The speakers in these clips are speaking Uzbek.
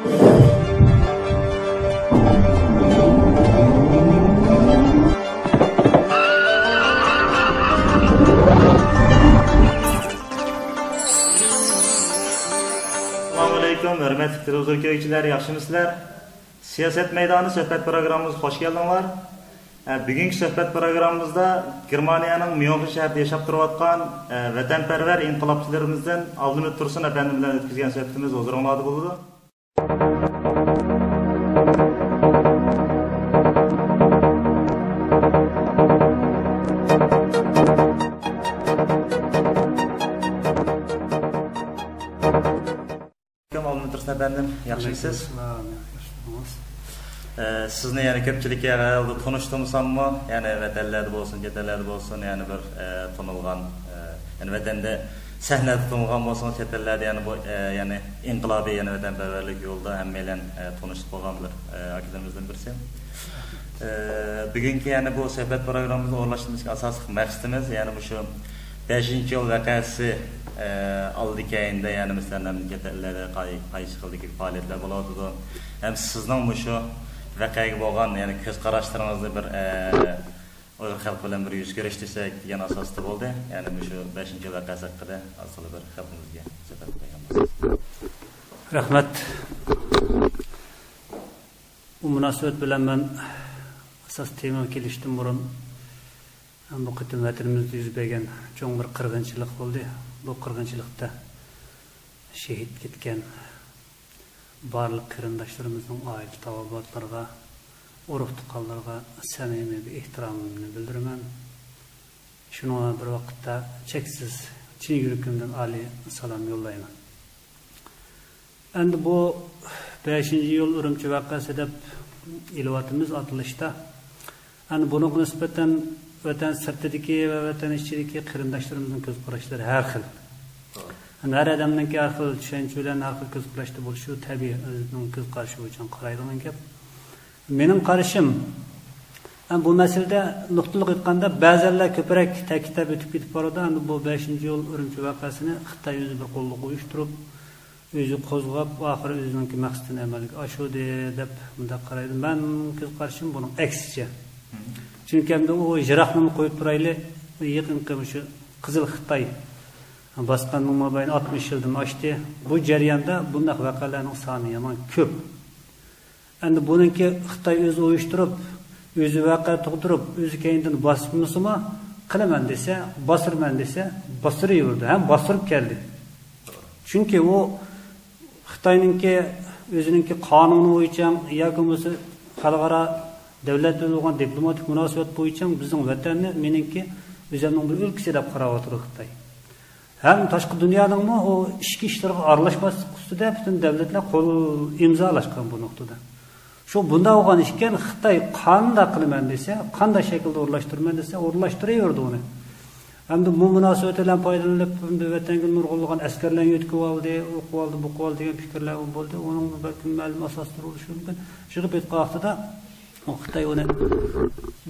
Hürmetli televizyon köykçiler, yaxşımısınızlar? Siyaset meydanı söhbət programımız hoş geldinler. Bugünkü söhbət programımızda Germaniyanın München şehrinde yaşap duruyatkan vatanperver inqilabçılarımızdan Avlumit Tursun efendim bilen ötküzgen söhbetimiz huzurunladı buldu. Efendim, yaxşısınız. Sizni yani köpçülük herhalde tanıştığımız ama yani vatanlarda olsun, cetellerde olsun yani bir tanılgan yani vatanda sahnede tanılgan olsun cetellerde yani bu yani inqilabi yani vatanperverlik yolda hemmeyle tanıştık olganlar akademimizden birisi. Bugünkü yani bu sohbet programımızda uğurlaştığımız asas maqsadimiz yani bu şu 5. yıl vakası aldı kayında yani mesela memleketlerde qaysi qildagi faaliyetler bo'ladi. Hem sizning bu şu vaqaga bo'lgan yani ko'z qarashlaringizni bir Uyghur xalq bilan bir yuz ko'rish desak degan asosda bo'ldi. Yani bu şu 5. yıl vakası haqida asli bir xalqimizga so'zlab qo'yganmiz. Rahmat. Bu munosabat bilan men asas tema kelishdim burun. Bu qitim vatanimizda yuz bergan cho'ng bir qirg'inchilik bo'ldi. Bu qirg'inchilikda şehit ketgan barliq qarindoshlarımızın oila tavobatlarga, urug' tuqqanlarga samimiy bir ehtiromimni bildiraman. Shunga bir vaqtda cheksiz chin yurakimdan oliy salom yo'llayman. Endi bu 5. yıl Urumchi vaqasi deb ilovatimiz atilishda endi buni nisbatan vatan sirtidagi va vatan ichidagi qarindoshlarımızın ko'z qarashlari har xil. Her adamınki har xil tushunchalar, har xil ko'z qarashda bo'lishi tabiiy, o'zining ko'z qarashi uchun qaraydigan gap. Mening qarashim bu masalada nuqtaliq aytganda ba'zanlar ko'proq ta'kidlab o'tib ketib boradi. Endi bu 5. yıl Urumchi vaqasini Xitoy o'zi bir qo'lliq uyushtirib, o'zi qo'zg'ab, oxiri o'zining maqsadini amalga oshirdi deb bunda qaraydi. Men ko'z qarashim buning aksicha. Çünkü hem de o jirahını koyup turaylı yakın kamışı Kızıl Xitay baskanın mabayını 60 yıldan açtı. Bu cereyanda bundak vakalarının sani yaman köp. Yani bununki Xitay özü uyuşturup, özü vaka tuğdurup, özü kendinden basmışı mı kılaman dese, basırman dese basırıyordu. Hem basırıp geldi. Çünkü o Xitay'ınki özününki kanunu uyacağım, yakımızı halkara devletler olan diplomatik münasebet boyunca bizim vatanı menimki özümün bir ülkesi dep qarab oturur Xitoy. Hem taşkı dünyanın mı o içki işlerine aralashmaslik ustida bütün devletler kol imzalashgan bu noktada. Şu bunda olgan işken Xitoy qanday qilaman dese, qanday shaklda o'rlashtirman dese, o'rlashtirıyordu onu. Hem de bu münasebet bilan foydalanib vatanga nurg'unlagan askarlarni yetkib oldi, o'qib oldi, bu qoldi degan fikrlar bo'ldi. Onun balki ma'lum asoslar bo'lishi mumkin. Shu vaqtda Xitoy onu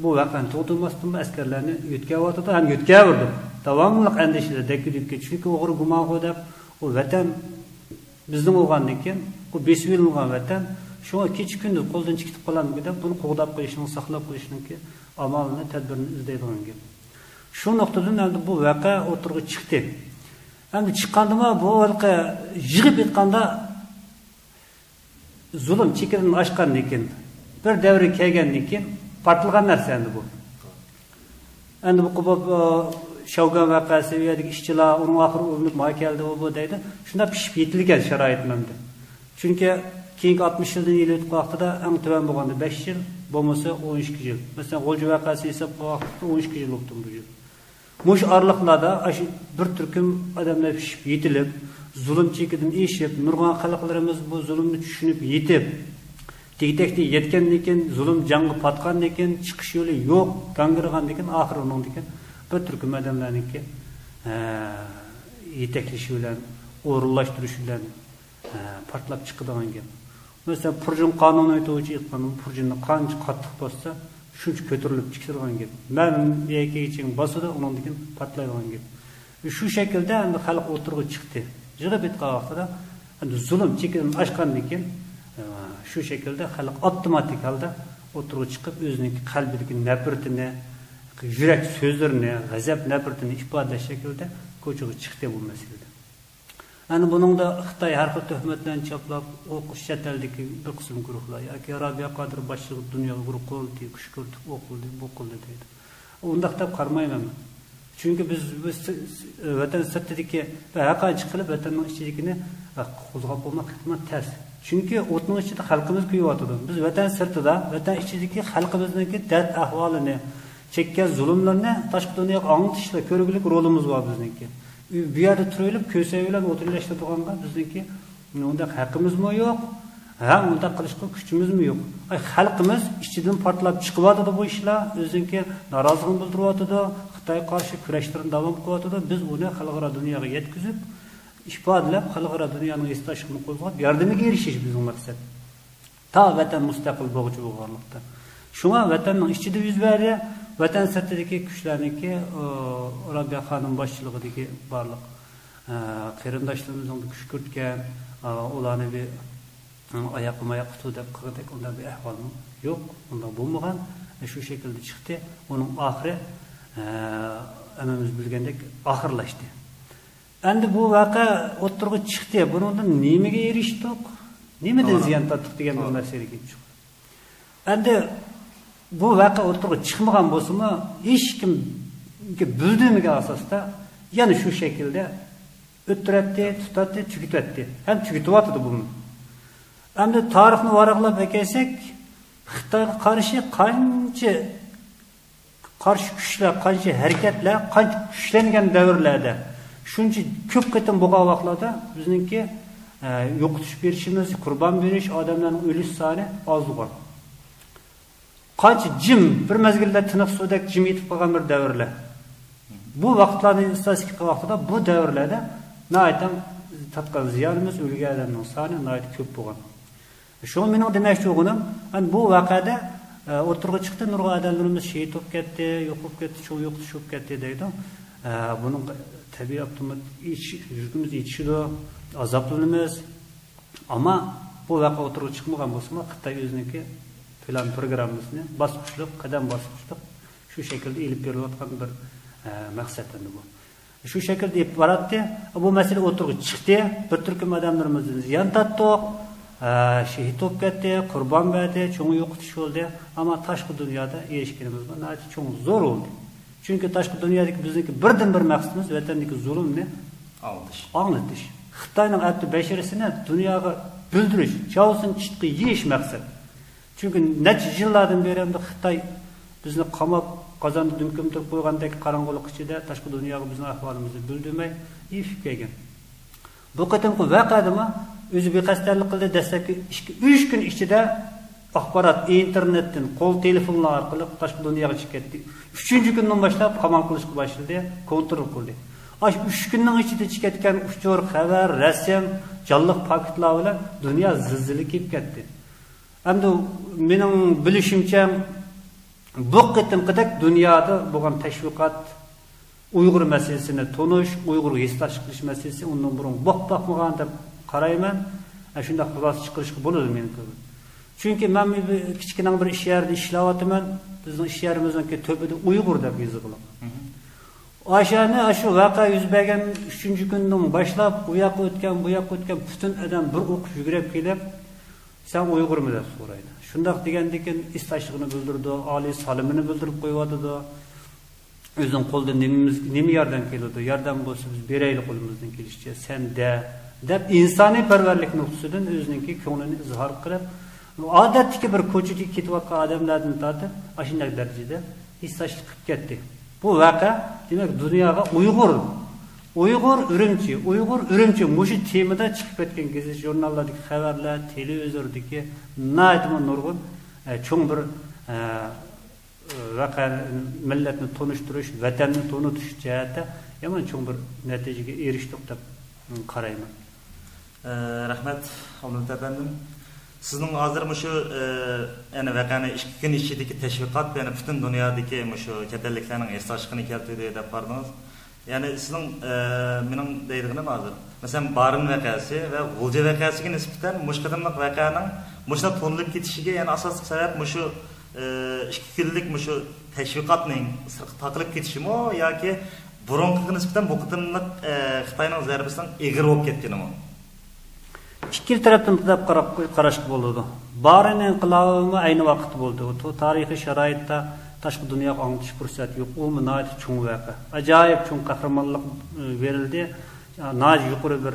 bu vaqani to'xtatmasdan askarlarni yutkaverdi, ham yutkaverdi. Davomli andishida dakidikka chunki o'g'ri gumon qo'yib, o vatan bizning bo'lgandan keyin, bu besvilgan vatan shunga kech kunduz qo'ldan chiqib qoladimi deb buni qo'g'dab qo'yishning, saqlab qo'yishning amalini, tadbirini izlaydigan gap. Shu nuqtadan endi bu vaqa o'tirg'i chiqdi. Endi chiqqandimi bu voqa yig'ib aytganda zulm chekirini oshgandan keyin bir davri kelgandan keyin portlagan narsa endi bu. Endi bu Şavgan vaqasi yoki ishchilar uning oxiri o'lib ma keldi bu deydi. Shunda pishib yetilgan sharoitmanda. Chunki keyingi 60 yildan yil o'tib vaqtida eng tuvan bo'lganda 5 yil, bo'lmasa 12 yil. Masalan, G'o'ja vaqasi esa bu vaqtda 12 yil o'tdi bu yil. Mush arliqlarda bir turkum odamlar pishib yetilib, zulm chekidan eshib, nurg'on xalqlarimiz bu zulmni tushunib yetib, tegdekde yetgandan keyin zulm jangga patgandan keyin chiqish yo'li yo'q, gangirgandan keyin oxiri undan keyin bir turkum odamlarniki yetaklishi bilan, o'rinlashtirish bilan portlab chiqadigan gap. Mesela Purjun qonuni aytuvchi aytgan Purjunni qancha qattiq bo'lsa, shuncha ko'tarilib chiqadigan gap. Men yakayching bosida undan keyin portlaydigan gap. Shu shaklda endi xalq o'tirg'i chiqdi. Yig'ib aytgan vaqtida endi zulm chekidan oshgandan keyin Şu şekilde halk otomatik halde oturup çıkıp özünün kalbideki nefretini, yürek sözlerini, gazap nefretini ifade şekilde koçuğu çıktı bu meselede. Yani bunun da Xitay her xil töhmetlerini çaplap, o chet eldeki bir kısım gruplar, yoki Rabia Qadir başlığı dünya grup qoldi, kuşkurdi, oqildi, boqildi deydi. Undaqda qarmayman. Çünkü biz vatan sirtidagi haqa chiqilib vatanning ichidagini qo'zg'ab olmak xizmat ters. Çünkü o'tning ichida xalqimiz kuyyapti. Biz vatan sirtida, vatan ichidagi xalqimizningki dard ahvolini, chekkan zulmlarni tashqi dunyoga anglitishda ko'rgulik rolimiz bor bizningki. Bu yerda turib, ko'say bilan o'tirlashda turganda bizningki unda haqqimizmi yo'q? Ha, unda qilishga kuchimizmi yo'q? Xalqimiz ichidan portlab chiqyapti bu ishlar, o'zinki noroziligini bildiryapti, Xitoyga qarshi kurashlarni davom qilyapti. Biz uni xalqaro dunyoga yetkazib, ifodalab, xalqaro dunyoning istashini qo'zg'ab, yordamiga erishish bizning maqsad. Ta vatan mustaqil bo'lguchi bo'lganlikda. Shunga vatanning ichida yuz berdi, vatan sirtidagi kuchlarniki Rabia xonim boshchiligidagi barliq qarindoshlarimizni kuch ko'rtgan, ularni bir oyoq tutib deb qildik, unda bir ahvol yo'q, unda bo'lmagan. Shu shaklda chiqdi. Uning oxiri hammamiz bilgandek oxirlashdi. Endi bu voqea o'tirg'i chiqdi. Bundan nimaga erishdik? Nimadan ziyon tortdik degan bir masalaga kelib chiqdi. Endi bu voqea o'tirg'i chiqmagan bo'lsa-mu, hech kimga bildirmagan asosda yana shu shaklda o'tiradi, tutadi, tugatadi. Ham tugatyapti buni. Endi tarixni varaqlab kelsak, Xitoyga qarshi qancha qancha harakatlar, qancha kuchlangan davrlarda, shuncha ko'p qatim bo'lgan vaqtlarda bizningki yo'qotish berishimiz, qurbon berish, odamlarning o'lish soni oz bo'lgan. Qancha jim, bir mezgilda tiniq suvdek jim yetib qolgan bir davrlar. Bu vaqtlarning istatistik vaqtida bu davrlarda naytam tatqan ziyonimiz, o'lgan odamning soni nayt ko'p bo'lgan. Şu mening demoqchi bo'lganim, bu voqeada o'tirg'i chiqdi, nurg'un odamlarimiz shehid bo'lib ketdi, yo'q bo'lib ketdi, yo'qotish bo'lib ketdi deydi. Buning tabiiy avtomat yurtimiz yetishidi, azoblanamiz. Ammo bu voqea o'tirg'i chiqmagan bo'lsa-mu, Xitoy o'ziniki plan programmasini bosqichli, qadam bosqichli shu shaklda elib berayotgan bir maqsad endi bu. Shu shaklda olib boradi. Bu masala o'tirg'i chiqdi, bir turkum odamlarimizni ziyon tortdik. Şehit olib ketdi, qurbon berdi, cho'ng yo'qotish bo'ldi, ammo tashqi dunyoda erishganimiz bor, cho'ng zo'r bo'ldi. Chunki tashqi dunyodagi bizniki birdan bir maqsadimiz vatandagi zulmni anglatish. Xitoyning abdi basharasini dunyoga bildirish, chavsin chiqib yeyish maqsad. Chunki necha yillardan beri Xitoy bizni qamab, qozonda dunkumtirib qo'ygandek qorong'ulik ichida tashqi dunyoga bizning ahvolimizni bildirmay yeyib kelgan. Bu qatimki voqeadami o'zi beqasdlik qildi, dastlabki 3 kun ichida axborot internetdan, qo'l telefonlar orqali tashqi dunyoga chiqib ketdi. 3-kundan boshlab qamal qilishga boshladi, kontrol qildi. 3 kunning ichida chiqayotgan uchur, xabar, rasm, jonliq paketlar bilan dunyo zilzila kelib ketdi. Endi mening bilishimcha bu qatimqidek dunyoda bo'lgan tashviqot Uyg'ur masalasini tonish, Uyg'urga hislash qilish masalasi undan burun boqmagan deb qarayman. Shunda xulosa chiqarishga bo'ladi menimcha. Chunki men kichkina bir ish yerida ishlayapman. Bizning ish yerimizning to'pida Uyg'ur deb yozilgan. Oshani shu voqea yuz bergan 3-kundan boshlab u yoqqa o'tgan, bu yoqqa o'tgan butun odam bir o'q yugurib kelib, "Sen Uyg'urmi?" deb so'raydi. Shundaq degandan istashligini bildirdi, oliy salimini bildirib qo'yadi. O'zing qo'ldan nima yordam keladi? Yordam bo'lsa biz beraylik qo'limizdan kelishicha. Sen deb insoniy parvarlik nuqtasidan o'zining ko'nglini izhor qilib, odatdagi bir ko'chaga ketayotgan odamlarni tortib, ashunday darajada hissashlik qilib ketdi. Bu voqea demak dunyoga Uyg'ur Urumchi mushu temada chiqib ketgan gazeta jurnallardagi xabarlar, televizordagi nurg'un cho'ng bir voqea millatni tonishtirish, vatanni tonitish jihati yomon cho'ng bir natijaga erishdik deb qarayman. Rahmat, Almut efendim. Sizning hozir shu yana voqeani 2 kun ichidagi tashviqot, yana butun dunyodagi shu katalliklarning eslashini keltirdi deb bardingiz. Yani sizning mening deydiganim hozir, masalan, Barin voqeasi va G'ulja voqeasiga nisbatan mushqadimlik voqeaning Muşuna tonilib ketişige yani asaslık sebep muşu 2 kunlik muşu teşviqatning sirqi taqilib ketişimi yoki burunqiga nisbatan bu qitimliq Xitoyning zarbasidan egir bo'lib ketganimi? İki tarafdan qarashga bo'ladi. Barin inqilobi ayni vaqt bo'ldi. Bu tarixiy sharoitda tashqi dunyoga anglatish fursati yo'q. U nihoyat cho'ng voqea. Ajoyib cho'ng qahramonlik berildi. Nihoyat yuqori bir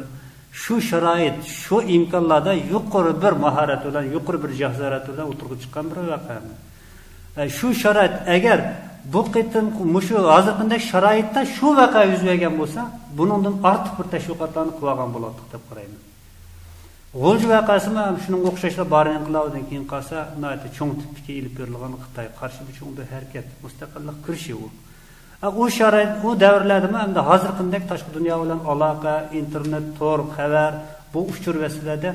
shu sharoit, shu imkonlarda yuqori bir mahorat bilan, yuqori bir jasorat bilan o'tirib chiqqan bir voqea. Shu sharoit agar bu qitim mushu hozirgi sharoitda shu voqea yuz bergan bo'lsa, buningdan ortiq bir tashviqotlarni qilgan bo'lardik deb qarayman. G'ulj voqeasini ham shunga o'xshashlar Barin inqilobidan keyin qolsa, nihoyat cho'ng tipga ilib berilgan Xitoy qarshi bir cho'ng harakat, mustaqillik kirishi u. U sharoit, u davrlarda ham da hozirgidek tashqi dunyo bilan aloqa, internet, tor, xabar, bu uchur vasilalarda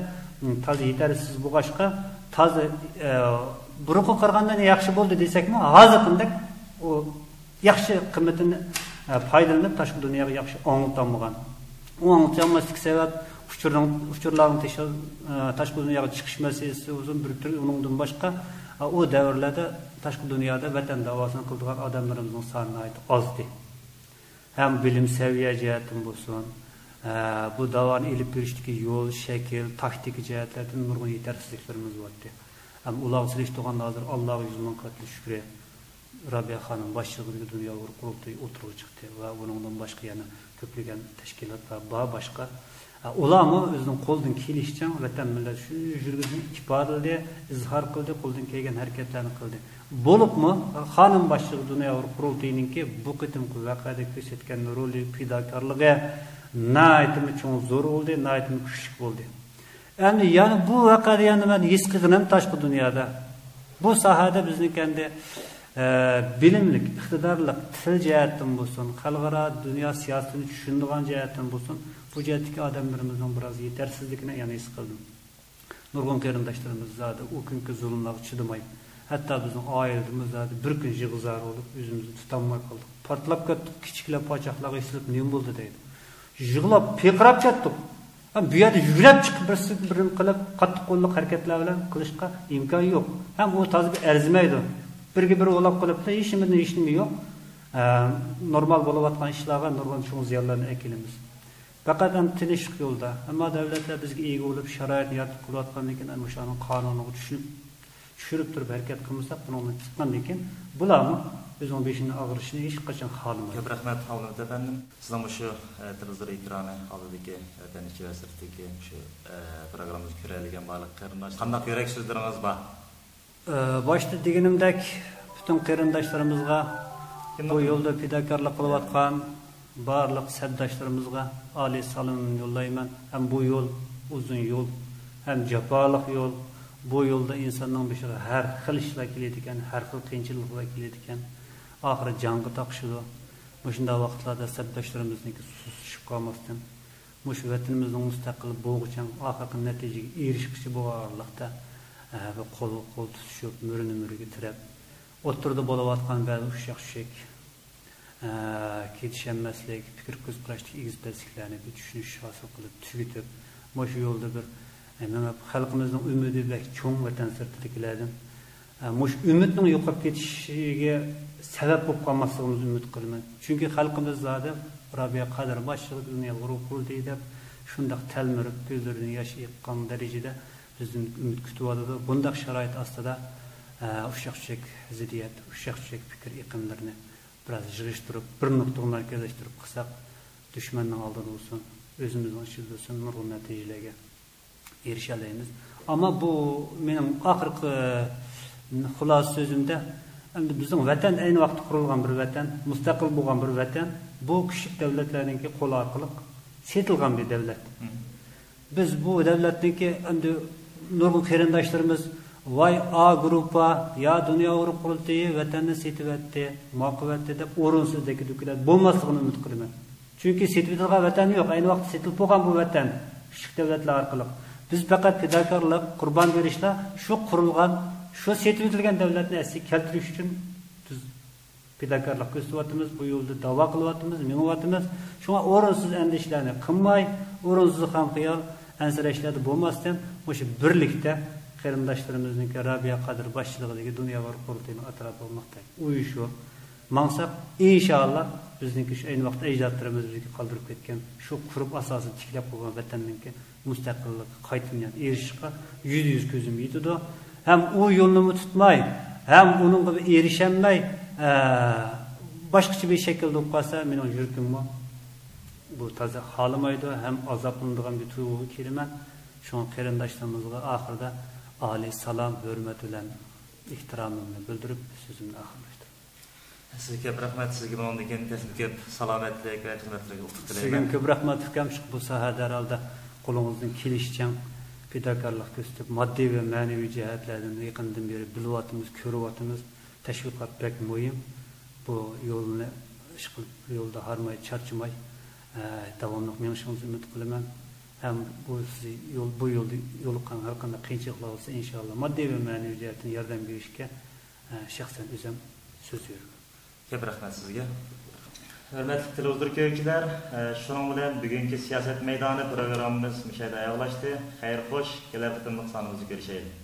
toza yetarsiz bo'lg'ashqa, toza burunqi qarag'andan yaxshi bo'ldi desakmi, hozirgidek u yaxshi qiymatini foydalanib tashqi dunyoga yaxshi anglitolmagan. U anglitolmaslik sabab uchurlarning tashqi dunyoga chiqish masalasi uzun bir tur uningdan boshqa u davrlarda tashqi dunyoda vatan davosini qilgan odamlarimizning soni ozdi. Ham bilim saviya jihatdan bo'lsin, bu davoni ilib berishdagi yo'l, shakl, taktik jihatlardan nurg'un yetersizliklarimiz bo'ldi. Ham ular silishtirgan hozir Allohga yuzman qatli shukri. Rabiya xonim boshchiligidagi dunyo qurultoyi o'tirib chiqdi va buningdan boshqa yana ko'plagan tashkilotlar bor boshqa. Ularmi o'zining qo'ldan kelishicha vatan millat shu yurgizib ifodaladi, izhor qildi, qo'ldan kelgan harakatlarni qildi. Bo'libmi xonim boshchiligidagi dunyo qurultoyiningki bu qitimqi voqeada ko'rsatgan roli, fidokorligi nihoyatda cho'ng zo'r bo'ldi, nihoyatda kuchli bo'ldi. Endi yana bu voqeada yana men his qilganim tashqi dunyoda bu sohada biznikanda bilimlik, iqtidorlik, til jihatdan bo'lsin, xalqaro dunyo siyosatini tushunadigan jihatdan bo'lsin, bu jihatdagi odamlarimizning biroz yetersizligini yana his qildim. Nurg'un qarindoshlarimiz zodi u kungi zulmlarga chidamay, hatto bizning oilamiz zodi bir kun yig'izar bo'lib, o'zimizni tutolmay qoldik. Portlab ketdik, kichiklar pochoqlarga isilib nima bo'ldi deydi. Yig'lab, piqirab ketdik. Bu yerda yurib chiqib birini qilib, qattiq qo'lli harakatlar bilan qilishga imkon yo'q. Ham u tozib arzimaydi. Birga bir olab qilibdi, hech nima yo'q. Normal bo'layotgan ishlarga nurg'un cho'ng ziyonlarni akilamiz. Faqat ham tinish yo'lda, ammo davlatlar bizga ega bo'lib sharoitni yaratib qo'yayotgandan keyin ana o'shaning qonuniga tushirib turib harakat qilmasak, bundan chiqqandan keyin bularni o'zining beshini og'rishini hech qachon xohlamaydi. Ko'p rahmat Havlud efendim. Sizning shu televizor ekrani oldidagi tanish va sirtdagi shu programmamizni ko'radigan barliq qarindoshlar. Qanday yurak so'zlaringiz bor? Boshda deganimdek, butun qarindoshlarimizga bu yo'lda fidokorlik qilayotgan barliq sabdoshlarimizga oliy salomimni yo'llayman. Ham bu yo'l uzun yo'l, ham jafoliq yo'l. Bu yo'lda insonning boshiga har xil ishlar keladigan, har xil qiyinchiliklar keladigan. Oxiri jonga taqishadi. Shunday vaqtlarda sabdoshlarimizniki susishib qolmasdan, mush vatanimizning mustaqil bo'lg'uchan oxirgi natijaga erishishchi bo'lganlikda qo'l tutishib, murni-muriga tirab, o'tirda bo'layotgan ba'zi ushaq-ushaq ketishmaslik, fikr ko'z qarashlik egizbazliklarni bir tushunish hosil qilib, tugitib, shu yo'lda bir xalqimizning umidi va cho'ng vatan sirtidagilardan umidning yo'qolib ketishiga sabab bo'lib qolmasligimizni umid qilaman. Chunki xalqimiz zodi Rabiya Qadr boshlig'i dunyo quruldi deb shunday talmirib ko'zlaridan yosh yiqqan darajada bizning umid kutyapti. Bunday sharoit ostida ushaq-ushaq ziddiyat, ushaq-ushaq fikr iqimlarini biroz yig'ishtirib, bir nuqtaga markazlashtirib qilsak, dushmanning oldida bo'lsin, o'zimizning ichimizda bo'lsin, nurg'un natijalarga erisha olamiz. Ammo bu mening oxirgi xulosa so'zimda, endi bizning vatan ayni vaqtda qurilgan bir vatan, mustaqil bo'lgan bir vatan, bu kichik davlatlarningki qo'l orqali setilgan bir davlat. Biz bu davlatniki endi nurg'un qarindoshlarimiz voy A guruhi yo dunyo qurultiyi vatanni setyapti, moqivatdi deb o'rinsizdagi do'klar bo'lmasligini umid qilaman. Chunki setilgan vatan yo'q, ayni vaqtda setilib bo'lgan bu vatan kichik davlatlar orqali. Biz faqat fidokorlik, qurbon berishlar shu qurilgan, shu setilgan davlatni asli keltirish uchun biz fidokorlik ko'rsatyapmiz, bu yo'lda da'vo qilyapmiz, mingyapmiz. Shunga o'rinsiz andishlarni qilmay, o'rinsiz ham xiyol ansirashlarda bo'lmasdan, o'sha birlikda qarindoshlarimizniki Rabia Qadir boshchiligidagi Dunyovar qurultayning atrofi bo'lmoqda. Uyushib, mansab inshaalloh bizniki shu ayni vaqtda ajdodlarimiz bizga qoldirib ketgan shu qurib asosi tiklab qo'ygan vatanningki mustaqillik qaytadan erishishga 100% ko'zim yetadi. Ham u yo'lni tutmay, ham uningga erishamay, boshqacha bir shaklda bo'lib qolsa, mening yuragimga bu toza xolimaydi, ham azoblanadigan bir tuyg'u kelaman. Şun qarindoshlarımizga oxirida oliy salom, hurmat bilan ehtiromimni bildirib so'zimni oxirlashtirdim. Sizga ko'p rahmat, sizga bundan keyin ko'p salomatlik va xizmatlarga utuq tilayman. Sizga ko'p rahmat ukam, bu sohada herhalde qo'lingizdan kelishicha fidokorlik ko'rsatib, moddiy va ma'naviy jihatlardan yaqindan beri bilyapmiz, ko'ryapmiz. Tashviqot pek muhim. Bu yo'lni yo'lda harmay, charchamay davomli menishingizni umid qilaman. Hem bu yolda yo'liqqan har qanday qiyinchiliklar olsa inshaalloh moddiy va ma'naviy jihatdan yordam berishga shaxsan o'zim so'z beraman. Ko'p rahmat sizga. Hurmatli televizor ko'ruvchilar, shuning bilan bugungi siyosat maydoni programmamiz mushada oyoqlashdi. Xayr xo'sh, kelar qitimliq sonimizda ko'rishaylik.